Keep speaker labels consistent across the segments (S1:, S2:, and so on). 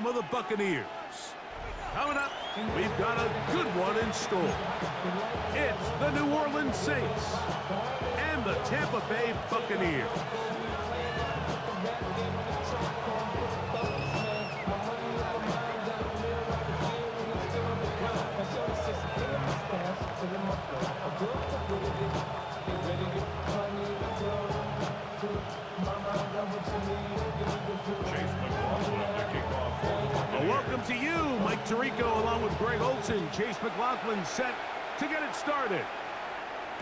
S1: home of the Buccaneers. Coming up, we've got a good one in store. It's the New Orleans Saints and the Tampa Bay Buccaneers. Welcome to you, Mike Tirico, along with Greg Olson. Chase McLaughlin set to get it started.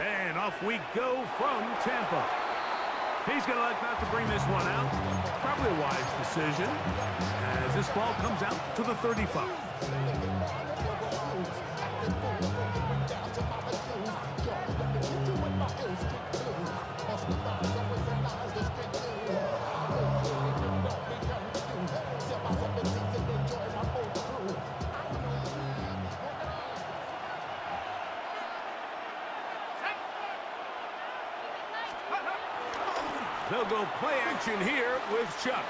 S1: And off we go from Tampa. He's going to like not to bring this one out. Probably a wise decision as this ball comes out to the 35. They'll go play action here with Chuck.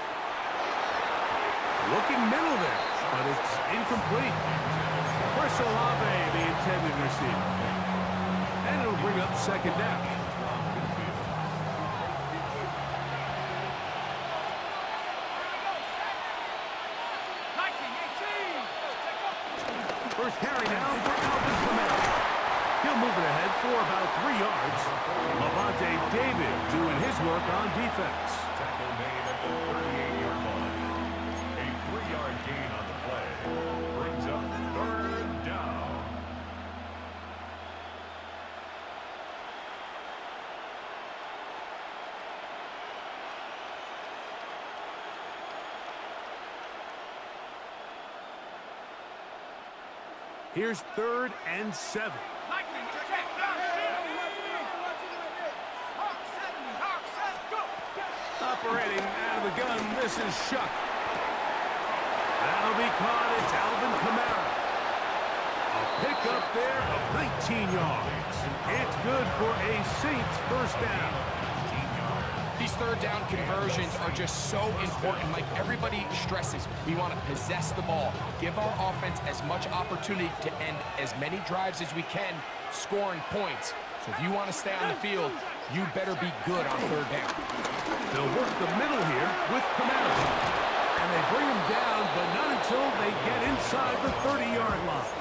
S1: Looking middle there, but it's incomplete. Chris Olave, the intended receiver. And it'll bring up second down. First carry down for Alvin Kamara. He'll move it ahead for about 3 yards. Levante David doing his work on defense.
S2: Tackle made at the 38-yard line. A 3-yard gain on the play brings up third down.
S1: Here's 3rd and 7. Operating out of the gun, this is Shuck. That'll be caught. It's Alvin Kamara. A pickup there of 19 yards. It's good for a Saints first down.
S3: These third down conversions are just so important. Like everybody stresses, we want to possess the ball, give our offense as much opportunity to end as many drives as we can, scoring points. So if you want to stay on the field, you better be good on third down.
S1: They'll work the middle here with Kamara. And they bring him down, but not until they get inside the 30-yard line.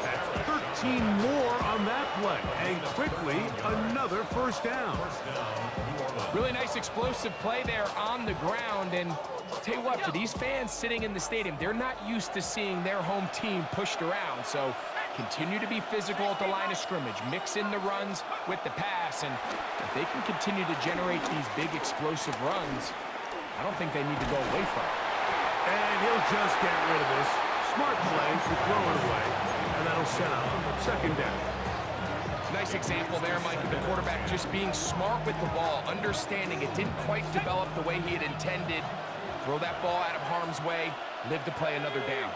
S1: That's 13 more on that play. And quickly, another first down.
S3: Really nice explosive play there on the ground. And I'll tell you what, for these fans sitting in the stadium, they're not used to seeing their home team pushed around. So continue to be physical at the line of scrimmage. Mix in the runs with the pass. And if they can continue to generate these big explosive runs, I don't think they need to go away from it.
S1: And he'll just get rid of this. Smart play to throw it away. And that'll set up second down.
S3: Nice example there, Mike, of the quarterback just being smart with the ball, understanding it didn't quite develop the way he had intended. Throw that ball out of harm's way, live to play another down.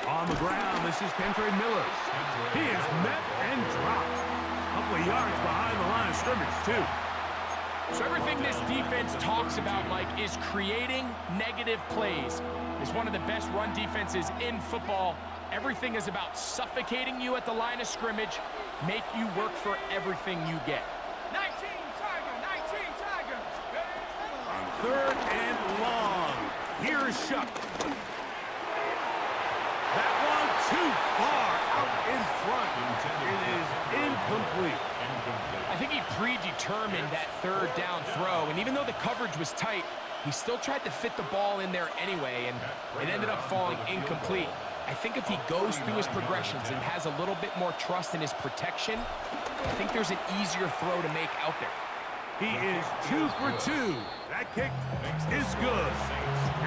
S1: On the ground, this is Kentre Miller. He is met and dropped. A couple of yards behind the line of scrimmage, too.
S3: So everything this defense talks about, Mike, is creating negative plays. It's one of the best run defenses in football. Everything is about suffocating you at the line of scrimmage, make you work for everything you get.
S4: 19 Tiger.
S1: On 3rd and long, here's Shuck. That one too far out in front. It is incomplete.
S3: I think he predetermined that 3rd down throw, and even though the coverage was tight, he still tried to fit the ball in there anyway, and it ended up falling incomplete. I think if he goes through his progressions and has a little bit more trust in his protection, I think there's an easier throw to make out there.
S1: He is 2 for 2. That kick is good.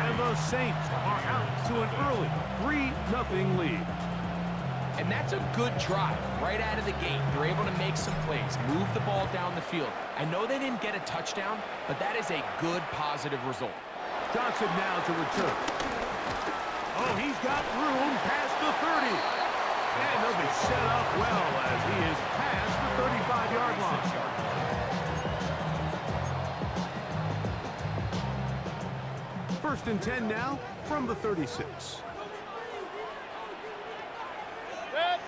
S1: And the Saints are out to an early 3-0 lead.
S3: And that's a good drive right out of the gate. They're able to make some plays, move the ball down the field. I know they didn't get a touchdown, but that is a good, positive result.
S1: Johnson now to return. Oh, he's got room past the 30. And they'll be set up well as he is past the 35-yard line. First and 10 now from the 36.
S4: Set.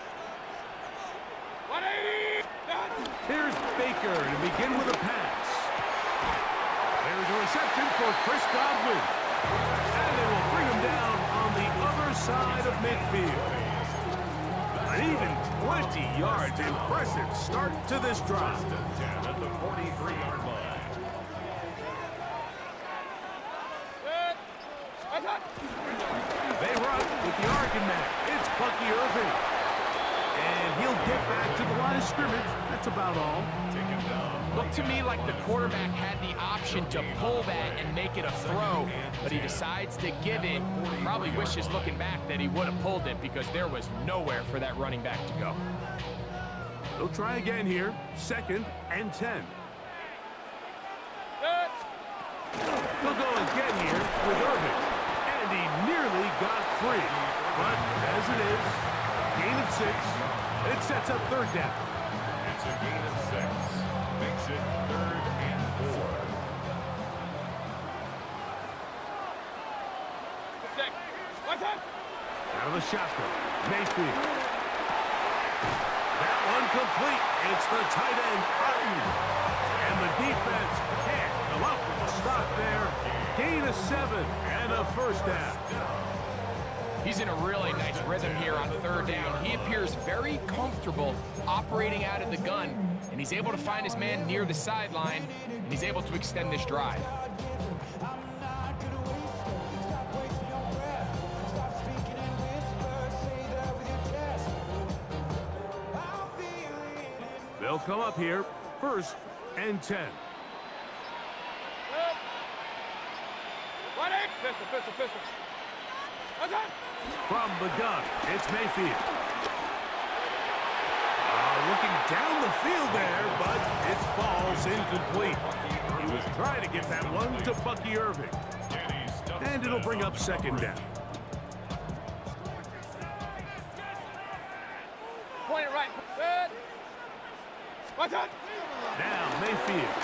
S4: 180. Done.
S1: Here's Baker to begin with a pass. There's a reception for Chris Godwin. And they will bring him down on the other side of midfield. An even 20 yards. Impressive start to this drive.
S2: First and 10 at the 43-yard line.
S4: Set. What's up?
S1: They run with the Oregon man. It's Bucky Irving. And he'll get back to the line of scrimmage. That's about all.
S2: Take him down.
S3: Looked to me like the quarterback had the option to pull that and make it a throw, but he decides to give it. Probably wishes looking back that he would have pulled it because there was nowhere for that running back to go.
S1: They'll try again here. Second and 10.
S4: Set.
S1: They'll go again here with Irving. And he nearly got free. But as it is, gain of 6. It sets up third down.
S2: It's a gain of 6. Makes it 3rd and 4.
S4: Set. What's up?
S1: Out of the shotgun. Mayfield. That one complete. It's the tight end, Hutton. And the defense can't come up with a stop there. Gain of 7 and a first down.
S3: He's in a really nice rhythm here on third down. He appears very comfortable operating out of the gun, and he's able to find his man near the sideline, and he's able to extend this drive.
S1: They'll come up here. First and 10.
S4: Set. 180. Pistol, pistol, pistol. What's up?
S1: From the gun, it's Mayfield. Looking down the field there, but it falls incomplete. He was trying to get that one to Bucky Irving. And it'll bring up second down.
S4: Point it right. Set. What's up?
S1: Now Mayfield.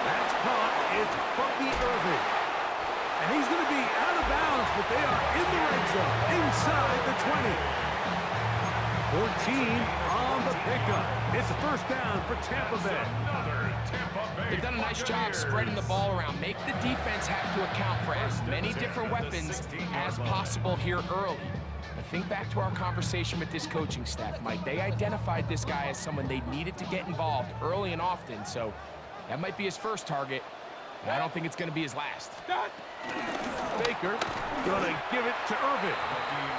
S1: That's caught. It's Bucky Irving. And he's going to be out of bounds, but they are in the red zone, inside the 20. 14 on the pickup. It's a first down for Tampa Bay.
S2: Another Tampa Bay.
S3: They've done a nice job spreading the ball around. Make the defense have to account for as many different weapons as possible here early. But think back to our conversation with this coaching staff, Mike. They identified this guy as someone they needed to get involved early and often, so that might be his first target. But I don't think it's going to be his last.
S4: Done.
S1: Baker going to give it to Irving.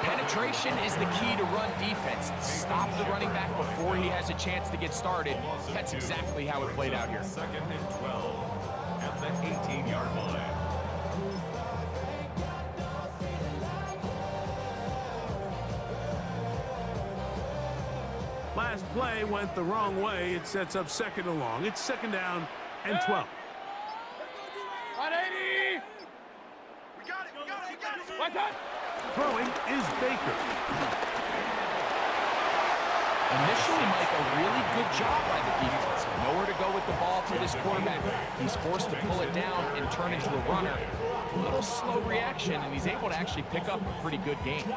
S3: Penetration is the key to run defense. Stop the running back before he has a chance to get started. That's exactly how it played out here.
S2: 2nd and 12 at the 18-yard line.
S1: Last play went the wrong way. It sets up second and long. It's second down and 12.
S4: 180. What's up?
S1: Throwing is Baker.
S3: Initially, Mike, a really good job by the defense. Nowhere to go with the ball for this quarterback. He's forced to pull it down and turn into a runner. A little slow reaction, and he's able to actually pick up a pretty good game.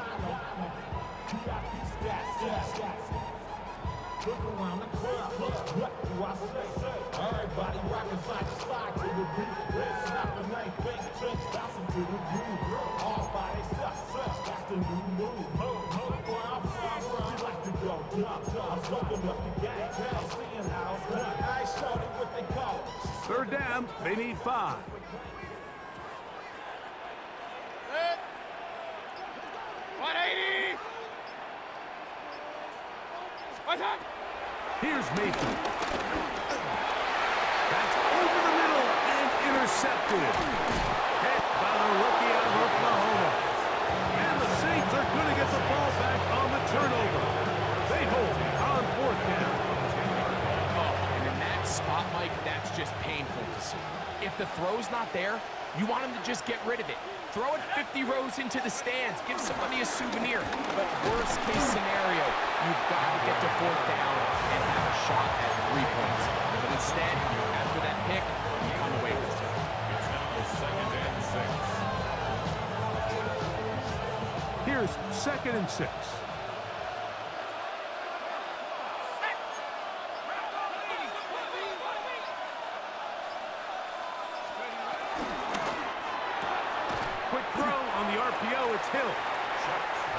S5: Look around the club, what do I say? Everybody rockin' side to side to the beat. Let's snap the night, fake tricks, bouncing to the groove. All body success, that's the new move. Where I'm from, we like to go jump. I'm smoking up the gang, I'm seeing how it's done. I ain't showing what they call it.
S1: Third down, they need 5.
S4: Set. 180. What's up?
S1: Here's Mayfield. That's over the middle and intercepted. Hit by the rookie out of Oklahoma. And the Saints are going to get the ball back on the turnover. They hold on 4th down.
S3: Oh, and in that spot, Mike, that's just painful to see. If the throw's not there, you want him to just get rid of it. Throw it 50 rows into the stands. Give somebody a souvenir. But worst case scenario, you've got to get to 4th down and have a shot at 3 points. But instead, after that pick, you come away with it.
S2: It's now 2nd and 6.
S1: Here's 2nd and 6. Quick throw on the RPO. It's Hill.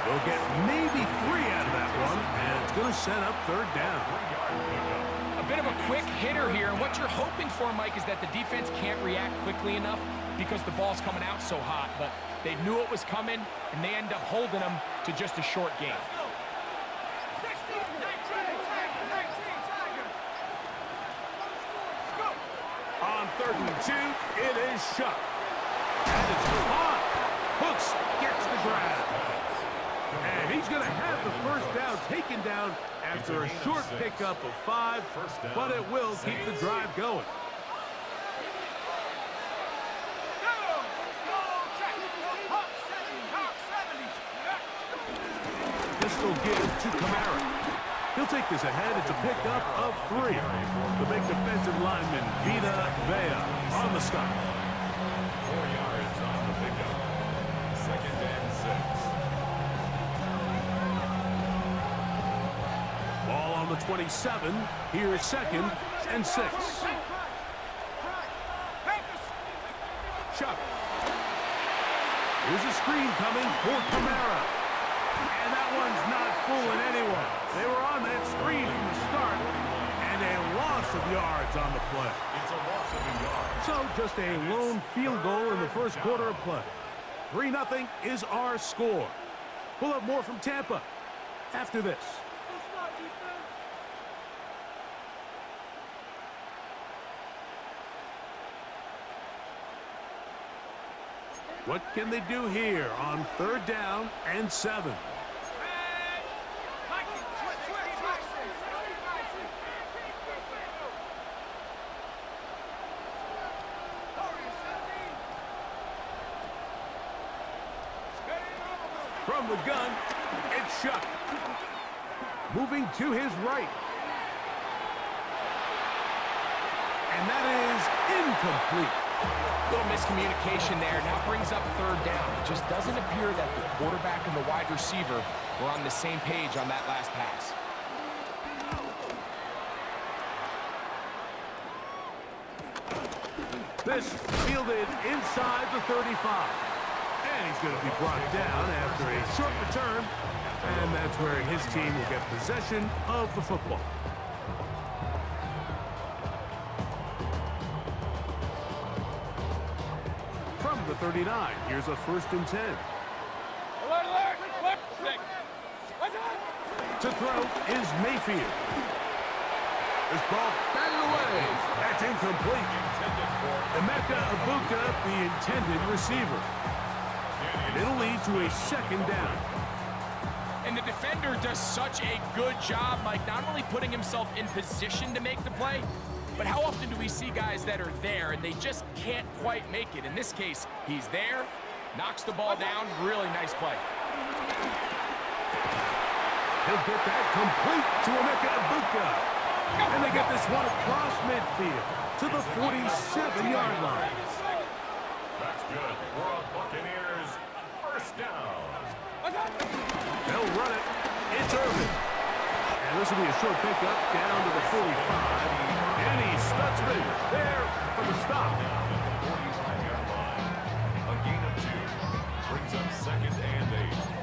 S1: They'll get maybe 3 out of that one, and it's going to set up 3rd down.
S3: A bit of a quick hitter here, and what you're hoping for, Mike, is that the defense can't react quickly enough because the ball's coming out so hot, but they knew it was coming, and they end up holding them to just a short game.
S1: On 3rd and 2, it is Shuck. And it's caught. Hooks gets the grab. And he's going to have the 1st down taken down after a short pickup of 5, but it will keep the drive going. This will give to Kamara. He'll take this ahead. It's a pickup of 3. The big defensive lineman, Vita Vea, on the stop.
S2: 4 yards on the pickup. 2nd and 6.
S1: Ball on the 27. Here's 2nd and 6. Chuck. Here's a screen coming for Kamara. And that one's not fooling anyone. They were on that screen from the start, and a loss of yards on the play.
S2: It's a loss of a yard.
S1: So just a lone field goal in the 1st quarter of play. 3-0 is our score. We'll have more from Tampa after this. What can they do here on 3rd down and 7? From the gun, it's Shuck. Moving to his right. And that is incomplete.
S3: Little miscommunication there. Now brings up 3rd down. It just doesn't appear that the quarterback and the wide receiver were on the same page on that last pass.
S1: This fielded inside the 35. And he's going to be brought down after a short return. And that's where his team will get possession of the football. From the 39, here's a 1st and 10.
S4: Alert, alert! Flip! What's up?
S1: To throw is Mayfield. This ball batted away. That's incomplete. Emeka Ibuka, the intended receiver. And it'll lead to a 2nd down.
S3: And the defender does such a good job, Mike, not only putting himself in position to make the play, but how often do we see guys that are there and they just can't quite make it? In this case, he's there, knocks the ball down. Really nice play.
S1: He'll get that complete to Emeka Ibuka. And they get this one across midfield to the 47-yard line.
S2: That's good. For a Buccaneers 1st down.
S1: They'll run it. It's Irvin. And this will be a short pickup down to the 45. And he studs me there for the stop.
S2: Down at the 45-yard line. A gain of 2. Brings up 2nd and 8.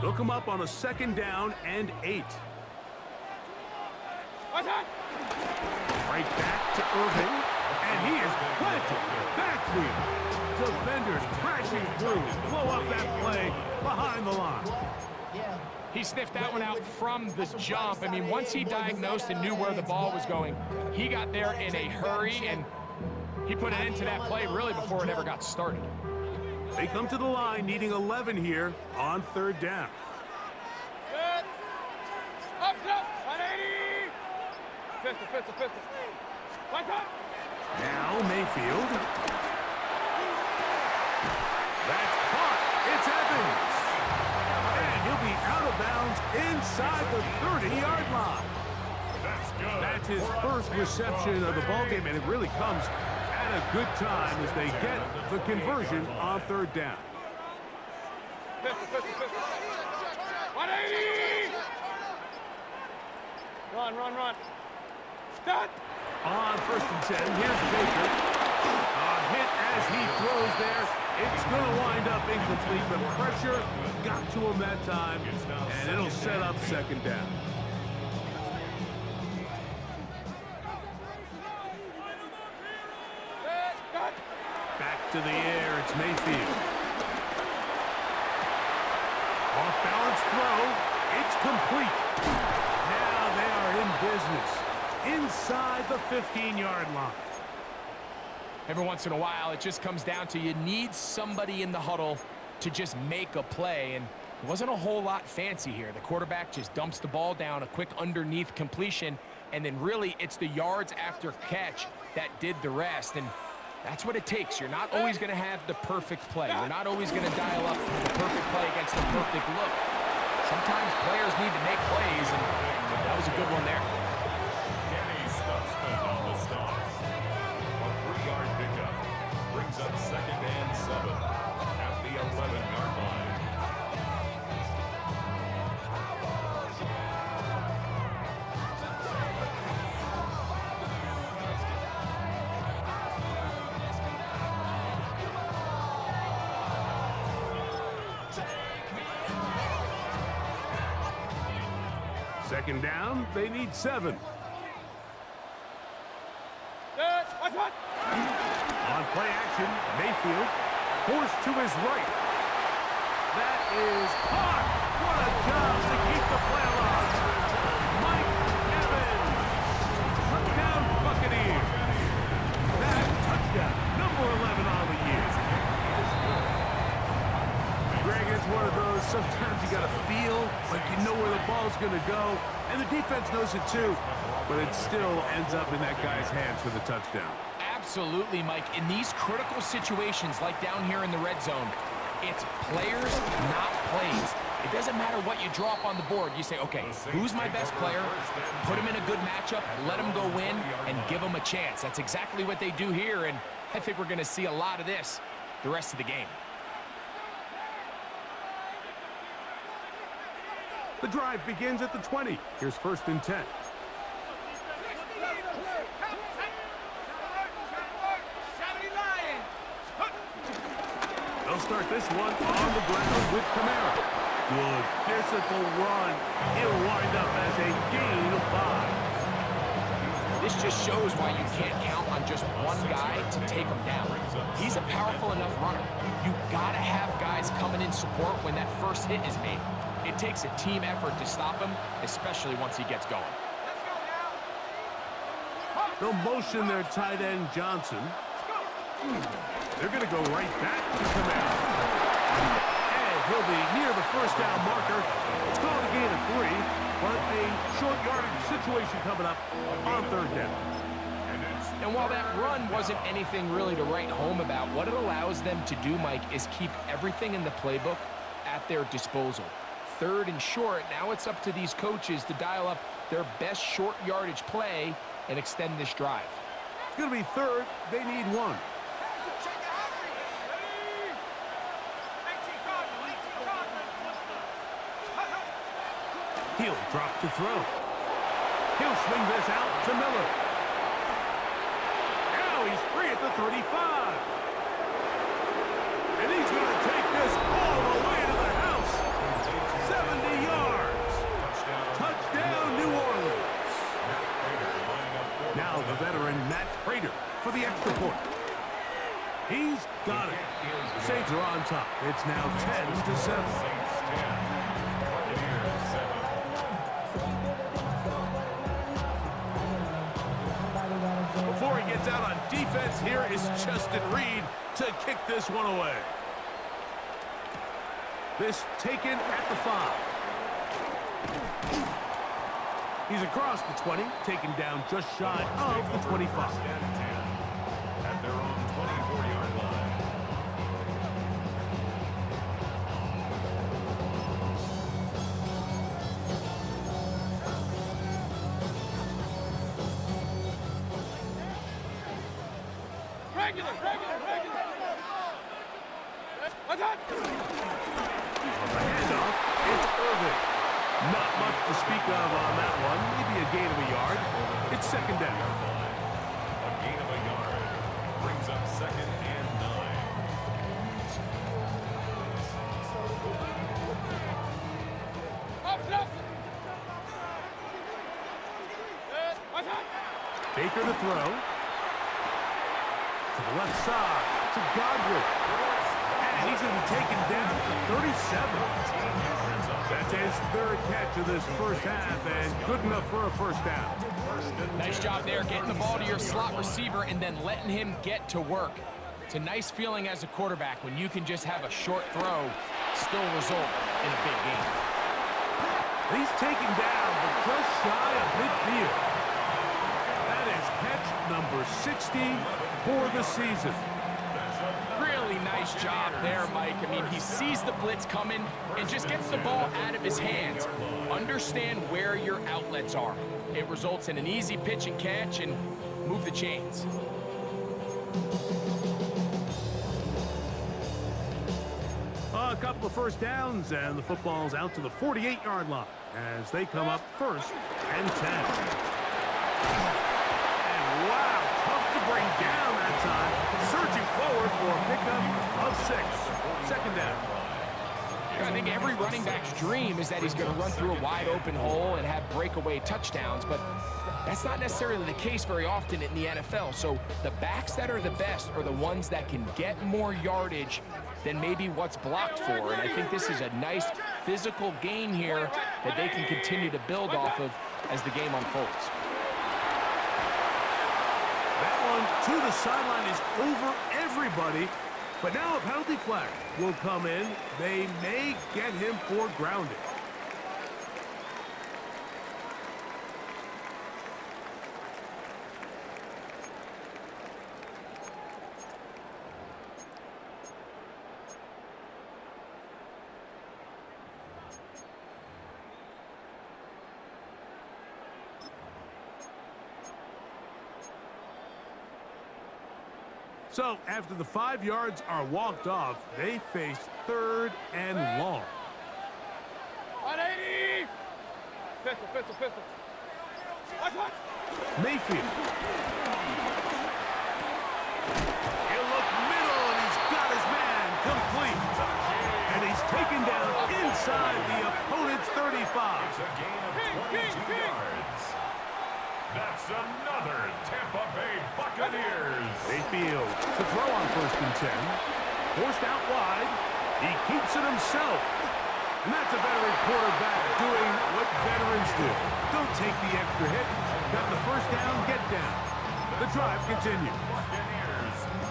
S1: They'll come up on a 2nd down and 8. Right back to Irving, and he is planted. Backfield. Defenders crashing through. Blow up that play behind the line.
S3: He sniffed that one out from the jump. I mean, once he diagnosed and knew where the ball was going, he got there in a hurry, and he put an end to that play really before it ever got started.
S1: They come to the line needing 11 here on 3rd down.
S4: Good. Up, 180. Pistol. What's up?
S1: Now Mayfield. That's caught. It's Evans. And he'll be out of bounds inside the 30-yard line.
S2: That's good.
S1: That's his first reception of the ballgame, and it really comes at a good time as they get the conversion on third down.
S4: 180! Run. Start!
S1: On first and 10, here's Baker. A hit as he throws there. It's going to wind up incomplete. The pressure got to him that time, and it'll set up second down. Back to the air, it's Mayfield. Off-balance throw, it's complete. Now they are in business inside the 15-yard line.
S3: Every once in a while, it just comes down to you need somebody in the huddle to just make a play, and it wasn't a whole lot fancy here. The quarterback just dumps the ball down, a quick underneath completion, and then really it's the yards after catch that did the rest, and that's what it takes. You're not always going to have the perfect play. You're not always going to dial up the perfect play against the perfect look. Sometimes players need to make plays, and that was a good one there.
S2: Kenny Stutzman on the stop. A 3-yard pickup brings up 2nd and 7 at the 11-yard line.
S1: Second down, they need 7.
S4: What?
S1: On play action, Mayfield forced to his right. That is caught. What a job to keep the play alive. Mike Evans. Touchdown, Buccaneers. That touchdown, number 11 on the year. Greg, it's one of those, sometimes you got to feel like you know where the ball's going to go, and the defense knows it too, but it still ends up in that guy's hands for the touchdown.
S3: Absolutely, Mike. In these critical situations, like down here in the red zone, it's players, not plays. It doesn't matter what you drop on the board. You say, okay, who's my best player? Put him in a good matchup, let him go win, and give him a chance. That's exactly what they do here, and I think we're going to see a lot of this the rest of the game.
S1: The drive begins at the 20. Here's 1st and 10. They'll start this one on the ground with Kamara. Good physical run. It'll wind up as a gain of 5.
S3: This just shows why you can't count on just one guy to take him down. He's a powerful enough runner. You gotta have guys coming in support when that first hit is made. It takes a team effort to stop him, especially once he gets going.
S1: They'll motion their tight end, Johnson. They're going to go right back to Kamara. And he'll be near the first down marker. It's called a gain of 3, but a short yardage situation coming up on third down.
S3: And while that run wasn't anything really to write home about, what it allows them to do, Mike, is keep everything in the playbook at their disposal. Third and short, now it's up to these coaches to dial up their best short yardage play and extend this drive.
S1: It's going to be third. They need 1. He'll drop to throw. He'll swing this out to Miller. Now he's free at the 35. And he's going to take this all the way to the house. 70 yards. Touchdown, New Orleans. Now the veteran Matt Prater for the extra point. He's got it. Saints are on top. It's now 10-7. Before he gets out on defense, here is Justin Reed to kick this one away. This taken at the 5. He's across the 20, taken down just shy of the 25.
S2: At their own 24-yard line.
S4: Regular. What's that?
S1: On the handoff, it's Irving. Not much to speak of on that one. Maybe a gain of a yard. It's second down.
S2: A gain of a yard brings up 2nd and 9.
S4: Up. What's that?
S1: Baker to throw. To the left side. To Godwin. And he's going to be taken down to 37. That's his 3rd catch of this first half, and good enough for a first down.
S3: Nice job there getting the ball to your slot receiver and then letting him get to work. It's a nice feeling as a quarterback when you can just have a short throw still result in a big game.
S1: He's taken down, but just shy of midfield. That is catch number 60 for the season.
S3: Really nice job there, Mike. I mean, he sees the blitz coming and just gets the ball out of his hands. Understand where your outlets are. It results in an easy pitch and catch and move the chains.
S1: A couple of first downs, and the football's out to the 48-yard line as they come up 1st and 10. And wow, tough to bring down that time. Surging forward for a pickup of 6. Second down.
S3: I think every running back's dream is that he's going to run through a wide open hole and have breakaway touchdowns, but that's not necessarily the case very often in the NFL. So the backs that are the best are the ones that can get more yardage than maybe what's blocked for. And I think this is a nice physical gain here that they can continue to build off of as the game unfolds.
S1: That one to the sideline is over everybody. But now a penalty flag will come in. They may get him for grounding. So after the 5 yards are walked off, they face 3rd and long.
S4: 180. Pistol. What?
S1: Mayfield. He'll look middle, and he's got his man complete. And he's taken down inside the opponent's 35.
S2: It's a gain of 22 yards. That's another Tampa Bay Buccaneers.
S1: Mayfield to throw on 1st and 10. Forced out wide. He keeps it himself. And that's a veteran quarterback doing what veterans do. Don't take the extra hit. Got the first down, get down. The drive continues.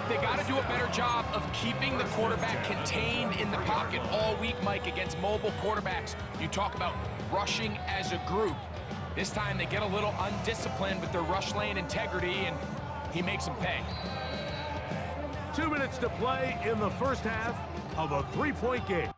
S3: They got to do a better job of keeping the quarterback contained in the pocket all week, Mike, against mobile quarterbacks. You talk about rushing as a group. This time they get a little undisciplined with their rush lane integrity, and he makes them pay.
S1: 2 minutes to play in the first half of a 3-point game.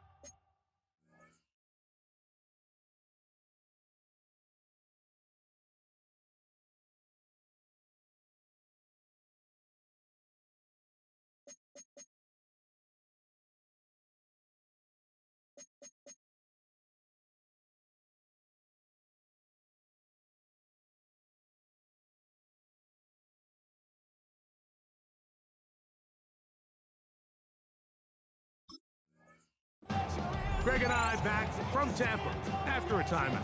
S1: Greg and I back from Tampa after a timeout.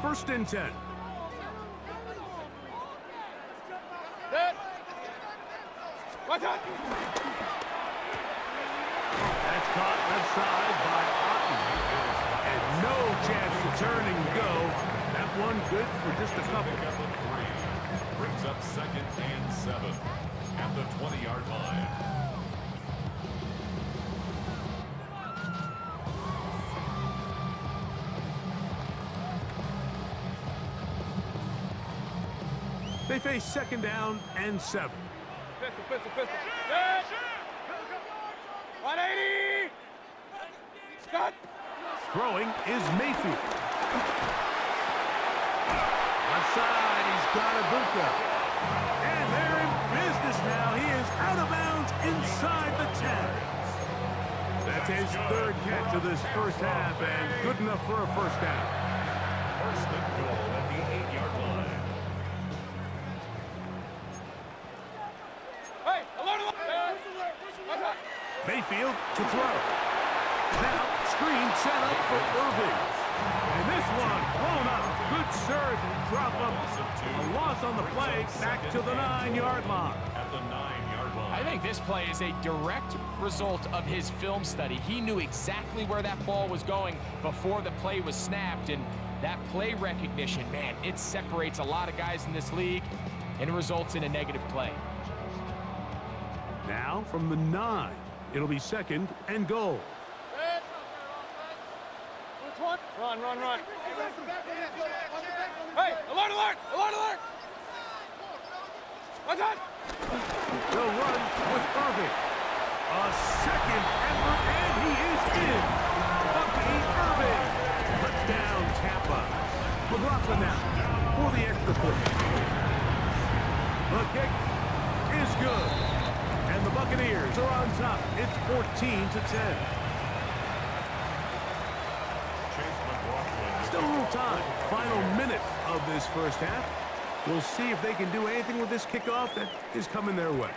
S1: First and 10.
S4: Dead. What's that?
S1: That's caught left side by Otten. And no chance to turn and go. That one good for just a couple.
S2: Pick up of 3. Brings up 2nd and 7 at the 20-yard line.
S1: They face 2nd down and 7.
S4: Pistol, pistol, pistol. Good. 180. Cut.
S1: Throwing is Mayfield. Left side, he's got Ibuka. And they're in business now. He is out of bounds inside the 10. That's his third catch of this first half, and good enough for a first down.
S2: First and goal at the 8-yard line.
S4: Hey, alert.
S1: Mayfield to throw. Now, screen set up for Irving. And this one blown up. Good surge and drop up. A loss on the play, back to the 9-yard line.
S2: At the 9-yard line.
S3: I think this play is a direct result of his film study. He knew exactly where that ball was going before the play was snapped, and that play recognition, man, it separates a lot of guys in this league and results in a negative play.
S1: Now from the 9, it'll be second and goal.
S4: Run. Hey, alert. What's that?
S1: They'll run with Irving. A second effort, and he is in. Bucky Irving. Touchdown, Tampa. McLaughlin now for the extra point. The kick is good. And the Buccaneers are on top. It's 14-10. Still a little time. Final minute of this first half. We'll see if they can do anything with this kickoff that is coming their way.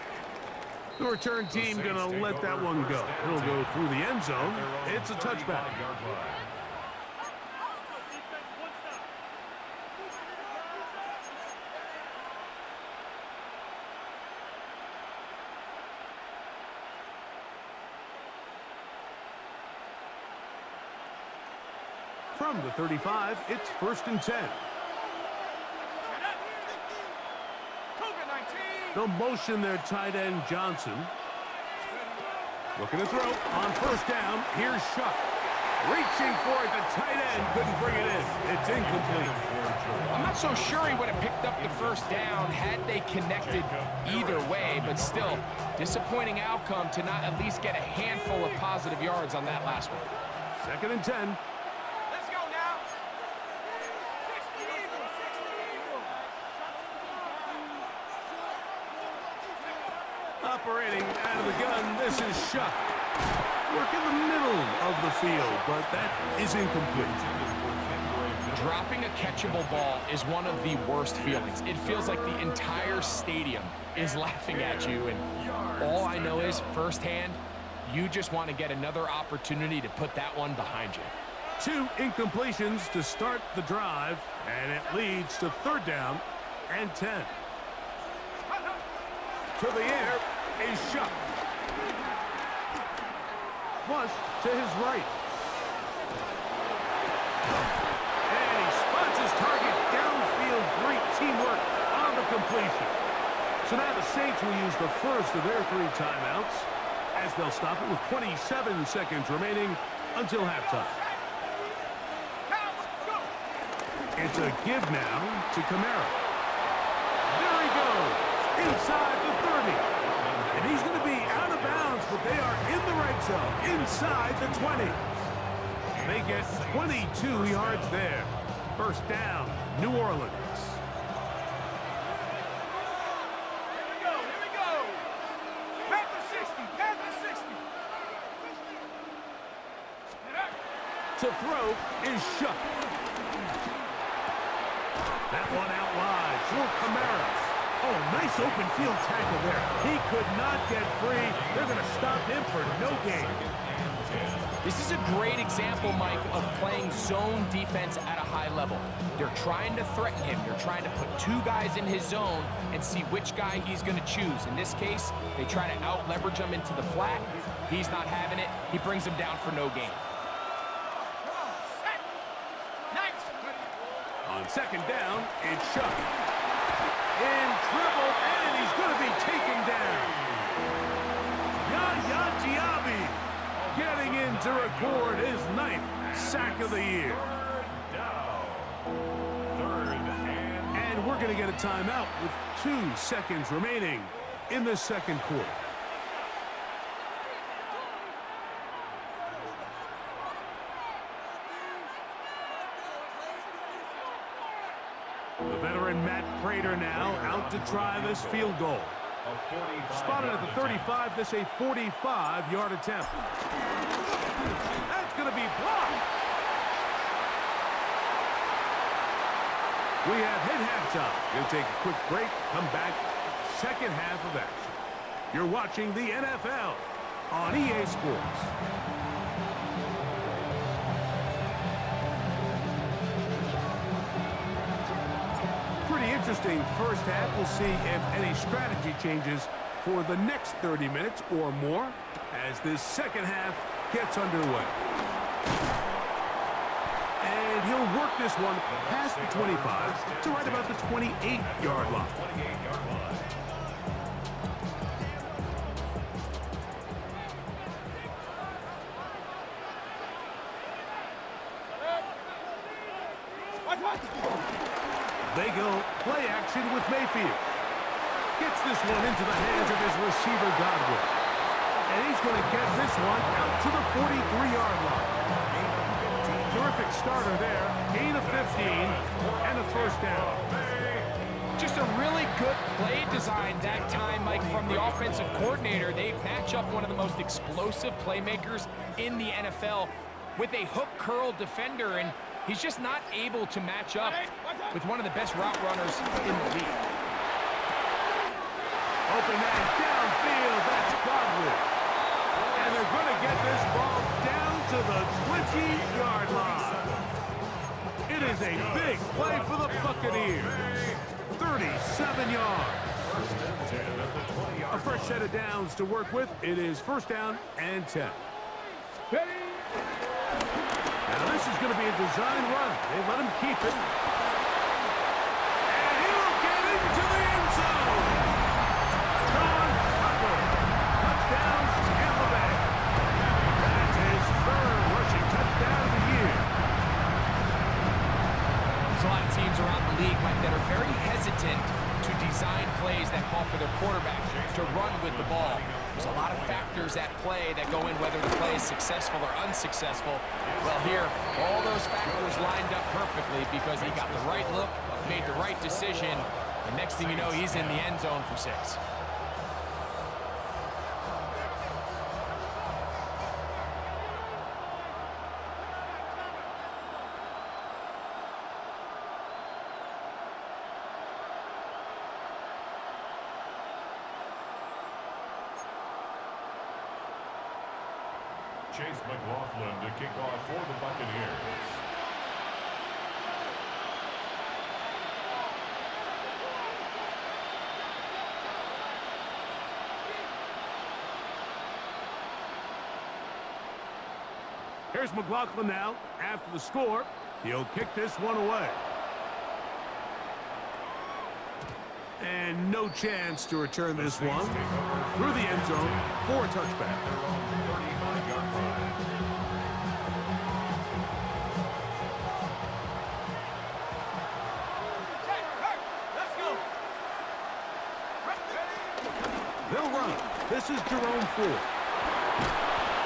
S1: The return team going to let that one go. It'll go through the end zone. It's a touchback. From the 35, it's first and 10. They'll motion their tight end, Johnson. Looking to throw on first down. Here's Shuck. Reaching for it. The tight end couldn't bring it in. It's incomplete.
S3: I'm not so sure he would have picked up the first down had they connected either way, but still, disappointing outcome to not at least get a handful of positive yards on that last one.
S1: Second and 10. Operating out of the gun, this is Shuck. Work in the middle of the field, but that is incomplete.
S3: Dropping a catchable ball is one of the worst feelings. It feels like the entire stadium is laughing at you, and all I know is firsthand, you just want to get another opportunity to put that one behind you.
S1: 2 incompletions to start the drive, and it leads to third down and 10. To the air is Shuck. Flush to his right. And he spots his target downfield. Great teamwork on the completion. So now the Saints will use the first of their 3 timeouts as they'll stop it with 27 seconds remaining until halftime. It's a give now to Kamara. There he goes. Inside the 30. And he's going to be out of bounds, but they are in the right zone. Inside the 20. They get 22 yards there. First down, New Orleans.
S4: Here we go. Panther 60.
S1: To throw is Shuck. That one out wide for Kamara. Oh, nice open field tackle there. He could not get free. They're going to stop him for no gain.
S3: This is a great example, Mike, of playing zone defense at a high level. They're trying to threaten him. They're trying to put 2 guys in his zone and see which guy he's going to choose. In this case, they try to out-leverage him into the flat. He's not having it. He brings him down for no gain.
S1: On second down, it's Shuck. In trouble, and he's going to be taken down. Yaya Diaby getting in to record his 9th sack of the year. And we're going to get a timeout with 2 seconds remaining in the second quarter. The veteran Matt Prater now out to try this field goal. Spotted at the 35, this a 45-yard attempt. That's going to be blocked. We have hit halftime. We'll take a quick break, come back, second half of action. You're watching the NFL on EA Sports. Pretty interesting first half. We'll see if any strategy changes for the next 30 minutes or more as this second half gets underway. And he'll work this one past the 25 to right about the 28-yard line. They go play action with Mayfield. Gets this one into the hands of his receiver, Godwin. And he's going to get this one out to the 43-yard line. Terrific starter there. Gain of 15 and a first down.
S3: Just a really good play design that time, Mike, from the offensive coordinator. They match up one of the most explosive playmakers in the NFL with a hook curl defender, and he's just not able to match up with one of the best route runners in the league.
S1: Open that downfield. That's Godwin. And they're going to get this ball down to the 20-yard line. It is a big play for the Buccaneers. 37 yards. A fresh set of downs to work with. It is first down and 10. Now this is going to be a design run. They let him keep it. And he'll get into the end zone. John Butler. Touchdown, Tampa Bay. That's his third rushing touchdown of the year.
S3: There's a lot of teams around the league, Mike, that are very hesitant to design plays that call for their quarterback to run with the ball. There's a lot of factors at play that go in whether the play is successful or unsuccessful. Well, here, all those factors lined up perfectly because he got the right look, made the right decision, and next thing you know, he's in the end zone for 6.
S2: Chase McLaughlin to kick off for the Buccaneers.
S1: Here's McLaughlin now. After the score, he'll kick this one away. And no chance to return this one through the end zone for a touchback. They'll run. This is Jerome Ford.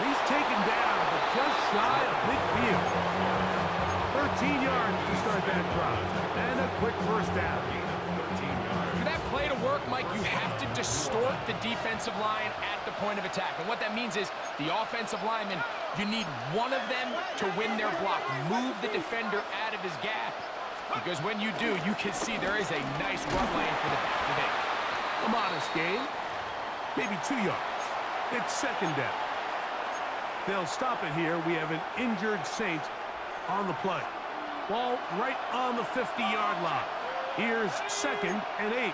S1: He's taken down, but just shy of midfield. 13 yards to start that drive. And a quick first down.
S3: For that play to work, Mike, you have to distort the defensive line at the point of attack. And what that means is the offensive lineman, you need one of them to win their block. Move the defender out of his gap. Because when you do, you can see there is a nice run lane for the back of it.
S1: A modest gain. Maybe 2 yards. It's second down. They'll stop it here. We have an injured Saint on the play. Ball right on the 50-yard line. Here's second and 8.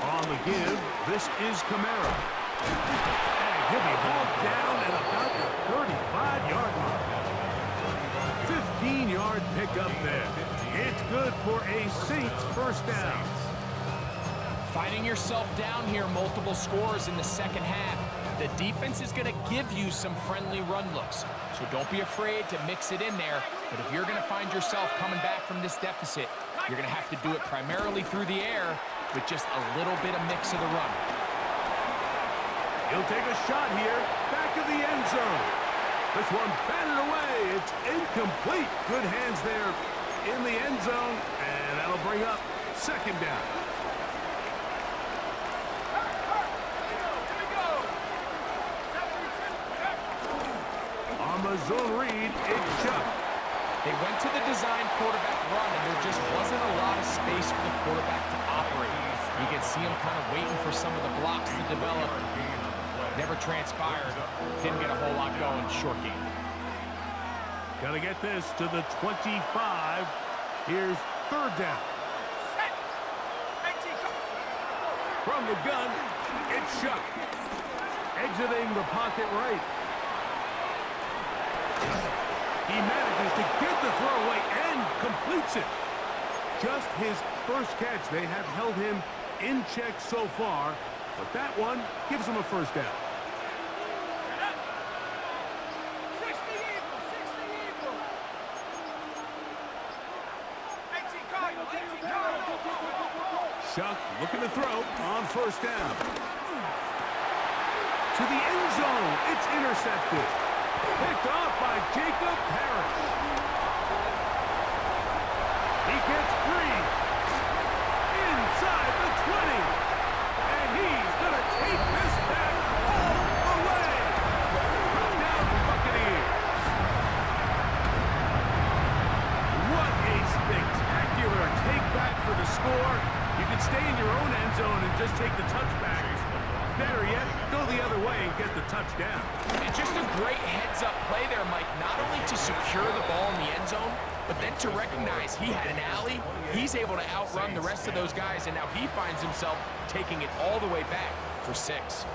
S1: On the give, this is Kamara. And he'll be hauled down at about the 35-yard line. 15-yard pickup there. It's good for a Saints first down.
S3: Finding yourself down here, multiple scores in the second half. The defense is going to give you some friendly run looks, so don't be afraid to mix it in there. But if you're going to find yourself coming back from this deficit, you're going to have to do it primarily through the air with just a little bit of mix of the run.
S1: He'll take a shot here, back of the end zone. This one batted away. It's incomplete. Good hands there in the end zone, and that'll bring up second down. On the zone read, it's Chuck.
S3: They went to the design quarterback run, and there just wasn't a lot of space for the quarterback to operate. You can see him kind of waiting for some of the blocks to develop. Never transpired. Didn't get a whole lot going. Short game.
S1: Got to get this to the 25. Here's third down. From the gun, it's Chuck. Exiting the pocket right. He manages to get the throw away and completes it. Just his first catch. They have held him in check so far, but that one gives him a first down. Chuck looking to throw on first down. To the end zone. It's intercepted. Picked off by Jacob Parrish. He gets free. Inside the 20. And he's going to take this back all the way. Touchdown Buccaneers. What a spectacular take back for the score. You can stay in your own end zone and just take the touchback. Better yet, go the other way and get the touchdown.
S3: And just a great heads-up play there, Mike. Not only to secure the ball in the end zone, but then to recognize he had an alley. He's able to outrun the rest of those guys, and now he finds himself taking it all the way back for 6.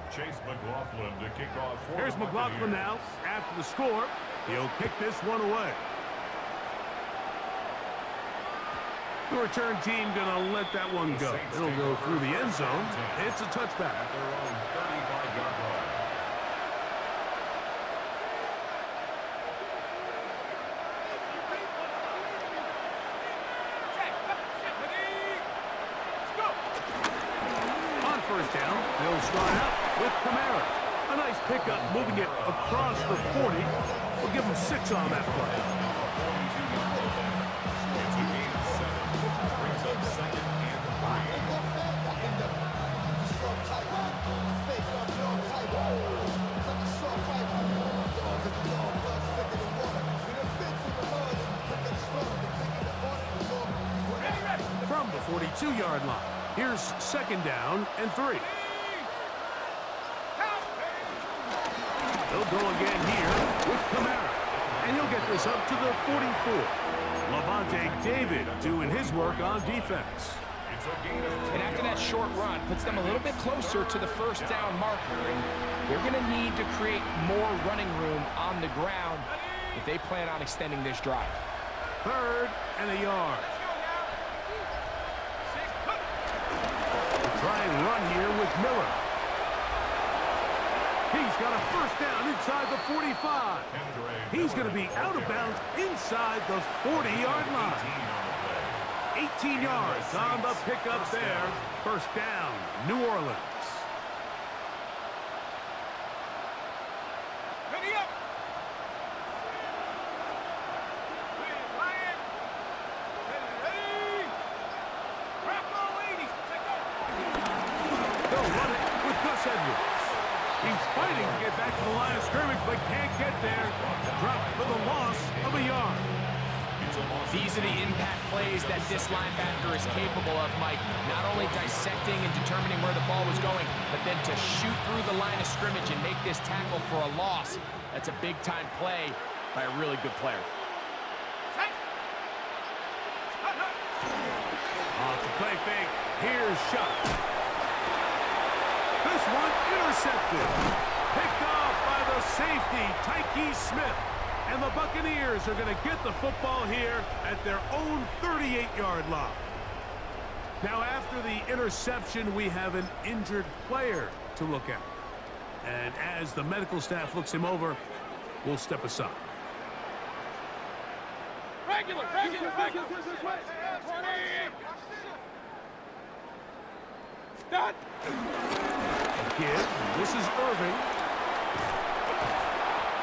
S2: Chase McLaughlin to kick off.
S1: Here's McLaughlin now. After the score, he'll kick this one away. The return team going to let that one go. It'll go through the end zone. It's a touchback.
S2: At their own 35-yard line.
S1: On first down, they'll start out with Camara. A nice pickup, moving it across the 40. We'll give him 6 on that play. From the 42-yard line. Here's second down and 3. He'll go again here with Camara. And he'll get this up to the 44. Levante David doing his work on defense.
S3: And after that short run, puts them a little bit closer to the first down marker. And they're going to need to create more running room on the ground if they plan on extending this drive.
S1: Third and a yard. Try and run here with Miller. He's got a first down inside the 45. He's going to be out of bounds inside the 40-yard line. 18 yards on the pickup there. First down, New Orleans. He's fighting to get back to the line of scrimmage, but can't get there. Dropped for the loss of a yard.
S3: These are the impact plays that this linebacker is capable of, Mike. Not only dissecting and determining where the ball was going, but then to shoot through the line of scrimmage and make this tackle for a loss. That's a big-time play by a really good player.
S1: Off the play fake. Here's Shuck. This one intercepted. Picked off by the safety, Tyke Smith. And the Buccaneers are going to get the football here at their own 38-yard line. Now, after the interception, we have an injured player to look at. And as the medical staff looks him over, we'll step aside.
S4: Regular. 20. Done.
S1: Again, this is Irving.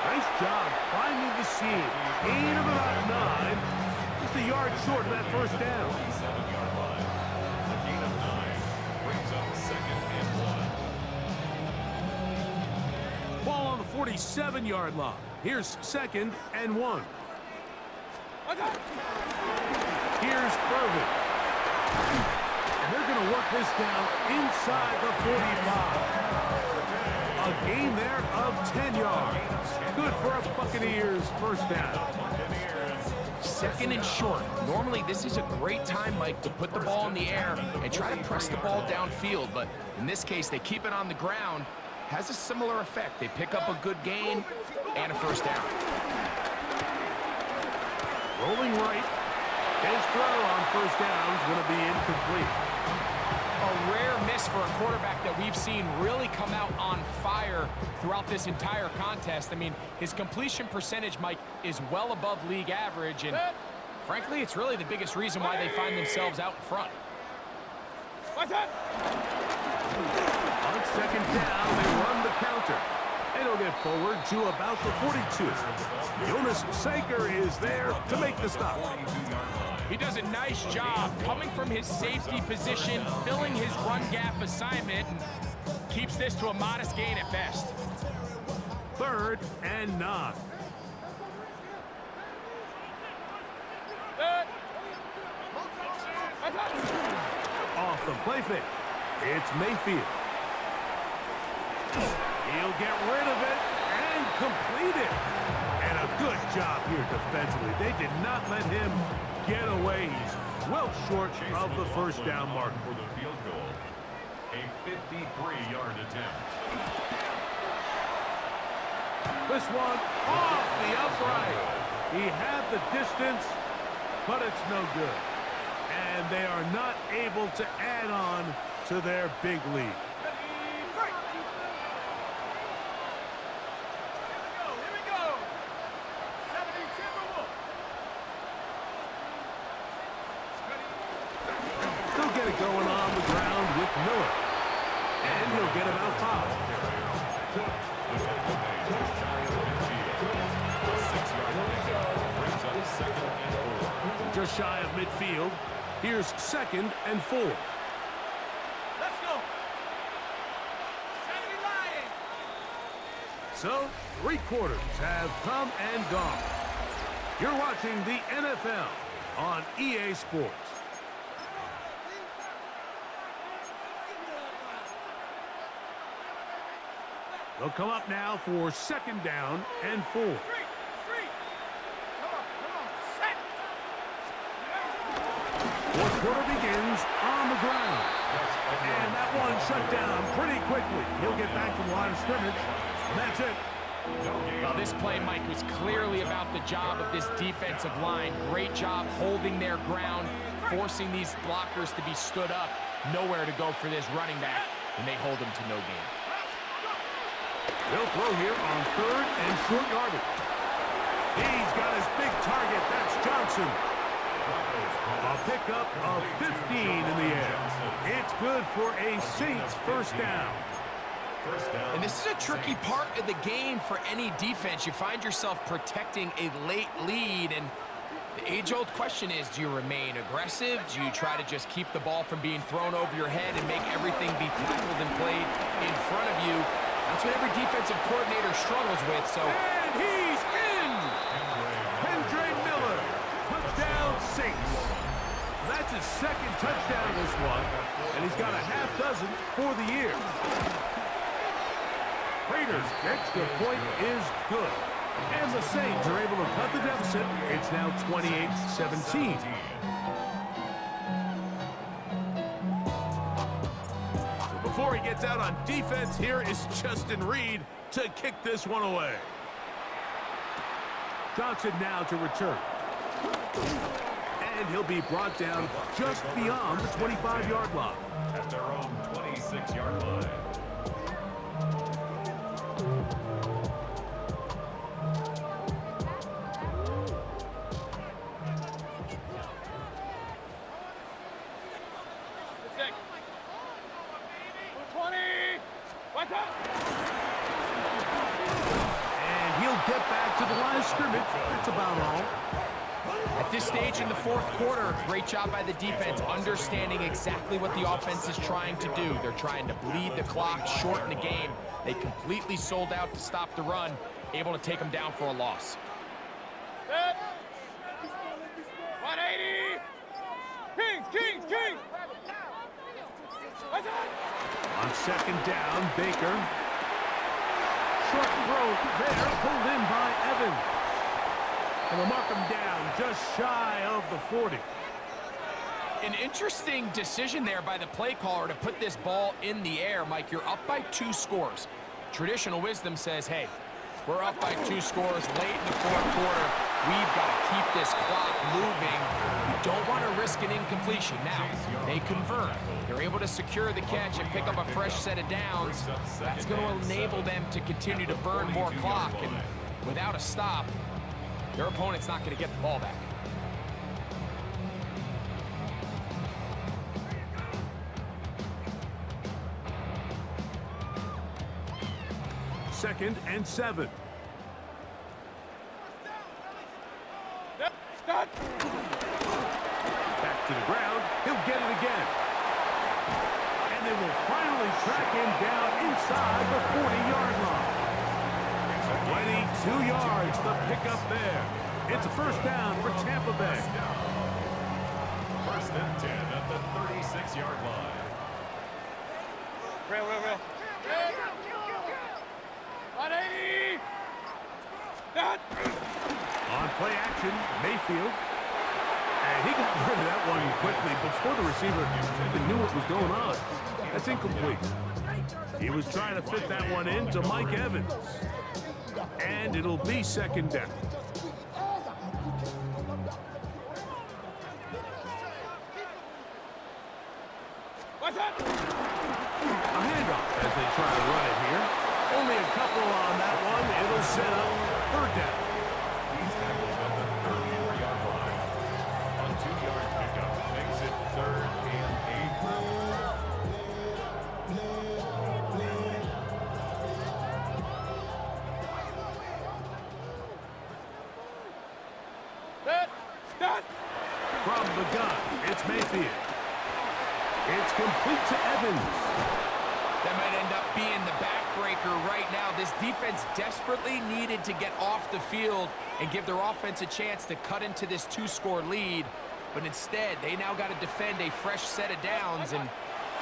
S1: Nice job finding the seam. Gain of about 9. Just a yard short of that first down.
S2: 7-yard line. A gain of 9 brings up 2nd and 1.
S1: Ball on the 47-yard line. Here's 2nd and 1. Here's Irving. And they're going to work this down inside the 45. A gain there of 10 yards. Good for a Buccaneers first down.
S3: 2nd and short. Normally, this is a great time, Mike, to put the ball in the air and try to press the ball downfield. But in this case, they keep it on the ground. Has a similar effect. They pick up a good gain and a first down.
S1: Rolling right. His throw on first down is going to be incomplete.
S3: A rare miss for a quarterback that we've seen really come out on fire throughout this entire contest. I mean, his completion percentage, Mike, is well above league average, and frankly, it's really the biggest reason why they find themselves out in front.
S4: What's that?
S1: On 2nd down, they run the counter. And he'll get forward to about the 42. Jonas Saker is there to make the stop.
S3: He does a nice job coming from his safety position, filling his run gap assignment, and keeps this to a modest gain at best.
S1: 3rd and 9. Off the play fake. It's Mayfield. He'll get rid of it and complete it. And a good job here defensively. They did not let him get away. He's well short of the first down mark.
S2: For the field goal. A 53-yard attempt.
S1: This one off the upright. He had the distance, but it's no good. And they are not able to add on to their big lead. Going on the ground with Miller. And he'll get about 5. Just shy of midfield. Here's 2nd and 4.
S4: Let's go. 70 Lions.
S1: So, 3 quarters have come and gone. You're watching the NFL on EA Sports. They'll come up now for 2nd down and 4.
S4: Come on. Set.
S1: Fourth quarter begins on the ground. And that one shut down pretty quickly. He'll get back to the line of scrimmage. And that's it.
S3: Well, this play, Mike, was clearly about the job of this defensive line. Great job holding their ground, forcing these blockers to be stood up. Nowhere to go for this running back, and they hold him to no gain.
S1: They'll throw here on 3rd and short yardage. He's got his big target. That's Johnson. A pickup of 15 in the air. It's good for a Saints first down.
S3: And this is a tricky part of the game for any defense. You find yourself protecting a late lead, and the age-old question is, do you remain aggressive? Do you try to just keep the ball from being thrown over your head and make everything be tackled and played in front of you? That's what every defensive coordinator struggles with. So,
S1: and he's in! Hendry Miller, touchdown Saints. That's his 2nd touchdown in this one, and he's got a half dozen for the year. Raiders' extra point is good. And the Saints are able to cut the deficit. It's now 28-17. So before he gets out on defense, here is Justin Reed to kick this one away. Johnson now to return. And he'll be brought down just beyond the 25-yard line.
S2: At their own 26-yard line.
S1: And he'll get back to the line of scrimmage. That's about all.
S3: At this stage in the fourth quarter, great job by the defense understanding exactly what the offense is trying to do. They're trying to bleed the clock, shorten the game. They completely sold out to stop the run, able to take them down for a loss.
S4: 180! Kings!
S1: On second down, Baker. Short throw there, pulled in by Evans. And they'll mark him down just shy of the 40.
S3: An interesting decision there by the play caller to put this ball in the air. Mike, you're up by 2 scores. Traditional wisdom says, hey, we're up by 2 scores late in the fourth quarter. We've got to keep this clock moving. We don't want to risk an incompletion. Now, they convert. They're able to secure the catch and pick up a fresh set of downs. That's going to enable them to continue to burn more clock. And without a stop, their opponent's not going to get the ball back.
S1: Second and 7. Back to the ground. He'll get it again. And they will finally track him down inside the 40-yard line. 22 yards, the pickup there. It's a first down for Tampa Bay.
S2: First and 10 at the 36-yard line.
S4: Real. 180!
S1: On play action, Mayfield. And he got rid of that one quickly before the receiver even knew what was going on. That's incomplete. He was trying to fit that one in to Mike Evans. And it'll be second down.
S4: What's that?
S1: A handoff as they try to run it here. Only a couple on that one. It'll set up third down.
S2: He's tackled at the 34-yard line. A 2-yard pickup makes it 3rd and
S4: 8.
S1: From the gun, it's Mayfield. It's complete to Evans.
S3: That might end up being the backbreaker right now. This defense desperately needed to get off the field and give their offense a chance to cut into this 2-score lead. But instead, they now got to defend a fresh set of downs. And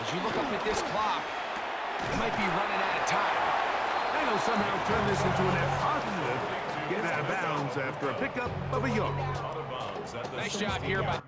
S3: as you look up at this clock, they might be running out of time.
S1: And he'll somehow turn this into a net positive. Get out of bounds after a pickup of a yard.
S3: Nice job here by...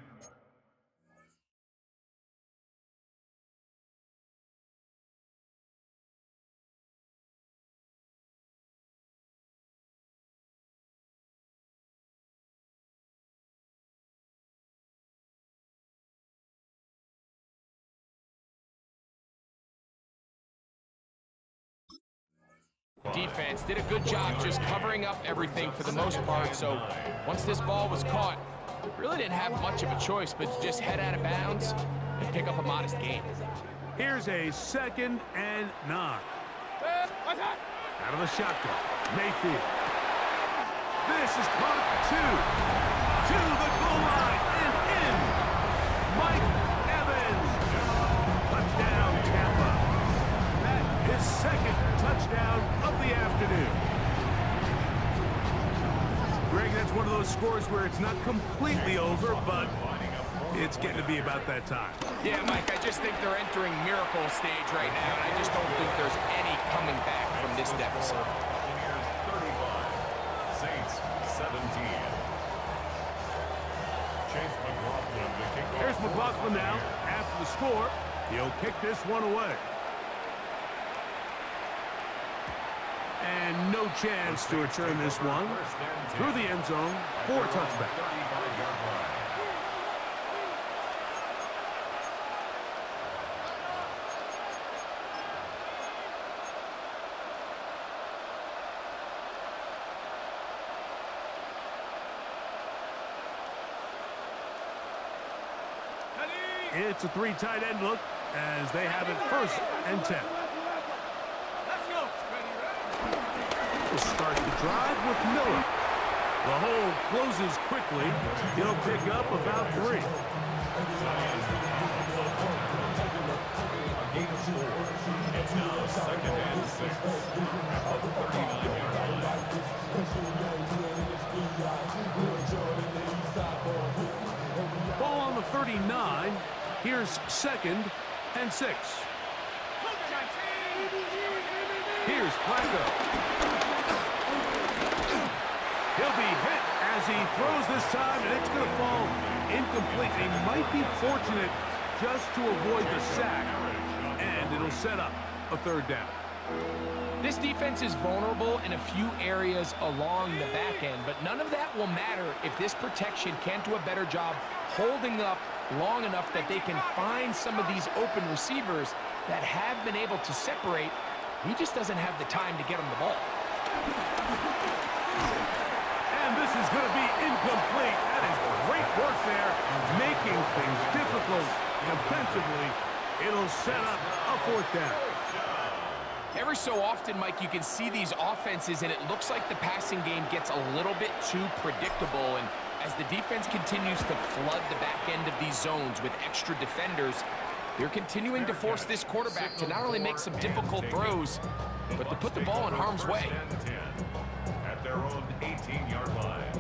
S3: Defense did a good job just covering up everything for the most part. So once this ball was caught, really didn't have much of a choice but to just head out of bounds and pick up a modest gain.
S1: Here's a 2nd and 9.
S4: What's that?
S1: Out of the shotgun, Mayfield. This is caught 2. To the goal line and in. Mike Evans. Touchdown, Tampa. That is 2nd touchdown of the afternoon. Greg, that's one of those scores where it's not completely over, but it's getting to be about that time.
S3: Yeah, Mike, I just think they're entering miracle stage right now, and I just don't think there's any coming back from this deficit.
S2: Buccaneers 35, Saints 17. Chase McLaughlin to kick off.
S1: Here's McLaughlin now. After the score, he'll kick this one away. And no chance to return this one through the end zone for a touchback. It's a 3 tight end look as they have it 1st and 10.
S4: Let's go.
S1: We'll start the drive with Miller. The hole closes quickly. He'll pick up about 3.
S2: It's now 2nd and 6 at the 39-yard line.
S1: Ball on the 39. Here's 2nd and 6. Here's Flacco. He'll be hit as he throws this time, and it's going to fall incomplete. He might be fortunate just to avoid the sack, and it'll set up a 3rd down.
S3: This defense is vulnerable in a few areas along the back end, but none of that will matter if this protection can't do a better job holding up long enough that they can find some of these open receivers that have been able to separate. He just doesn't have the time to get him the ball.
S1: And this is going to be incomplete. That is great work there, making things difficult defensively. It'll set up a 4th down.
S3: Every so often, Mike, you can see these offenses, and it looks like the passing game gets a little bit too predictable. And as the defense continues to flood the back end of these zones with extra defenders, they're continuing to force this quarterback to not only make some difficult throws, but to put the ball in harm's way.
S2: At their own 18-yard line.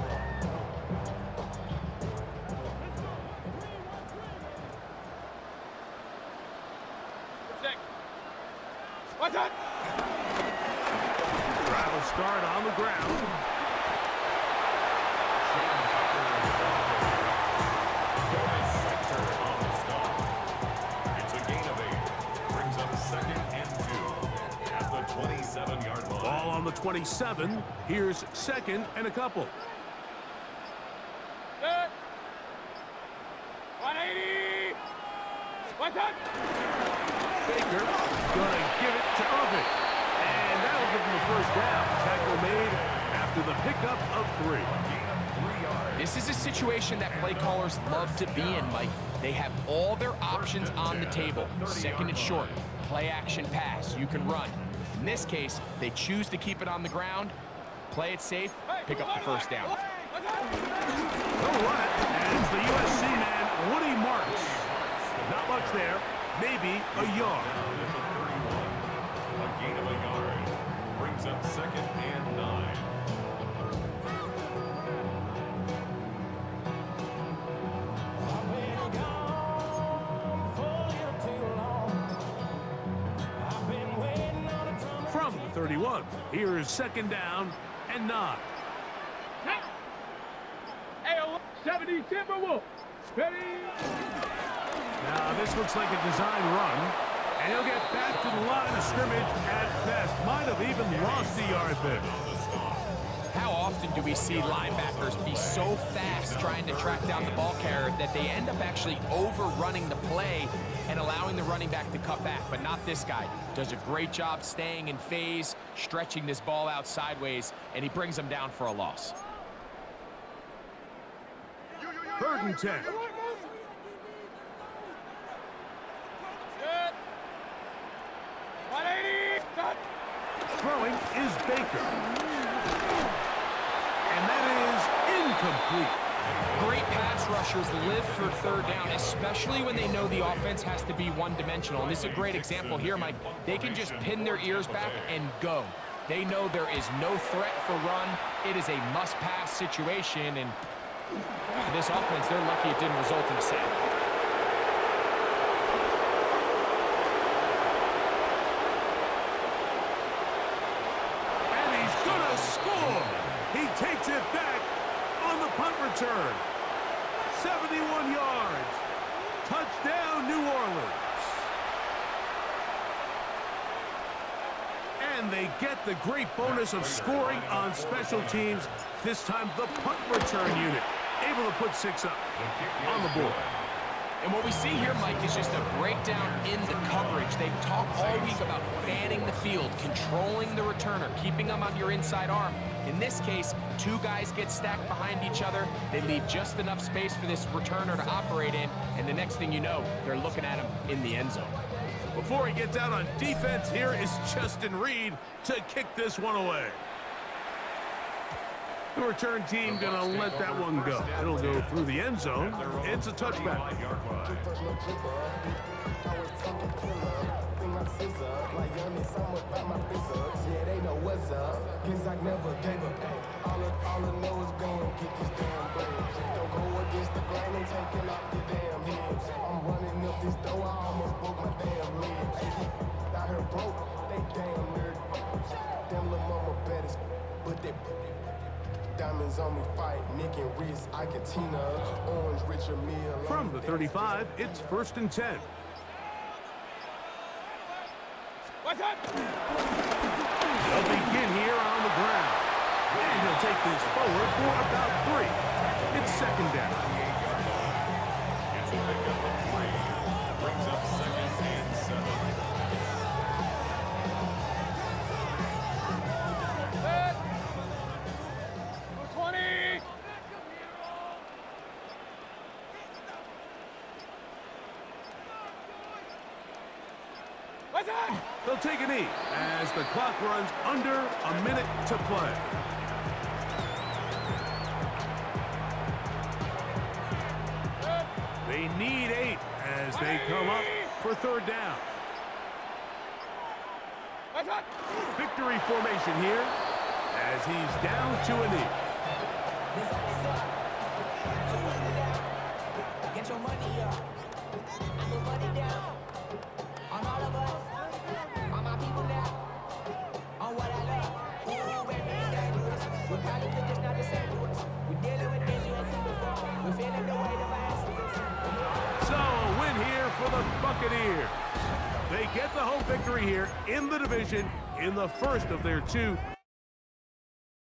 S4: What's that?
S1: Drive will start on the ground.
S2: Center on the stop. It's a gain of 8. Brings up 2nd and 2 at the 27-yard line.
S1: Ball on the 27. Here's 2nd and a couple.
S4: Good. 180. What's that?
S1: Baker gonna give it to Irvin. And that'll give him the 1st down. Tackle made after the pickup of 3.
S3: This is a situation that play callers love to be in, Mike. They have all their options on the table. 2nd and short, play action pass, you can run. In this case, they choose to keep it on the ground, play it safe, pick up the 1st down.
S1: They'll run it, and it's the USC man, Woody Marks. Not much there, maybe a yard.
S2: A gain of a yard. Brings up 2nd and 9.
S1: From the 31, here is 2nd down and 9.
S4: Hey, 70 Timberwolves. Ready?
S1: Now this looks like a design run, and he'll get back to the line of scrimmage at best. Might have even lost a yard there.
S3: How often do we see linebackers be so fast trying to track down the ball carrier that they end up actually overrunning the play and allowing the running back to cut back? But not this guy. Does a great job staying in phase, stretching this ball out sideways, and he brings them down for a loss.
S1: 3rd and 10.
S4: Good. 180. Cut.
S1: Throwing is Baker. And that is incomplete.
S3: Great pass rushers live for 3rd down, especially when they know the offense has to be one-dimensional. And this is a great example here, Mike. They can just pin their ears back and go. They know there is no threat for run. It is a must-pass situation, and for this offense, they're lucky it didn't result in a sack.
S1: And he's gonna score. He takes it back on the punt return. 71 yards. Touchdown, New Orleans. And they get the great bonus of scoring on special teams. This time, the punt return unit able to put 6 up on the board.
S3: And what we see here, Mike, is just a breakdown in the coverage. They talk all week about fanning the field, controlling the returner, keeping them on your inside arm. In this case, two guys get stacked behind each other. They leave just enough space for this returner to operate in, and the next thing you know, they're looking at him in the end zone.
S1: Before he gets out on defense, here is Justin Reed to kick this one away. The return team going to let that one go. It'll go through the end zone. It's a touchback.
S6: Diamonds on me fight, Nick and Reese, Iketina, Orange, Richard Mill.
S1: From the 35, it's 1st and 10.
S4: What's up?
S1: They'll begin here on the ground. And he'll take this forward for about 3. It's 2nd down.
S2: It's a pickup of 3. Brings up 2nd and 7.
S4: Good. 20. What's up?
S1: They'll take a knee as the clock runs under a minute to play. They need 8 as they come up for 3rd down.
S4: What's up?
S1: Victory formation here as he's down to a knee.
S7: Get your money up. Put money down. On all of us. On my people now. On what I love. Ooh, baby, dangerous. We probably think it's not the same to us. We dealing with things you ain't seen before. We feeling the weight of our asses.
S1: So a win here for the Buccaneers. They get the home victory here in the division in the first of their 2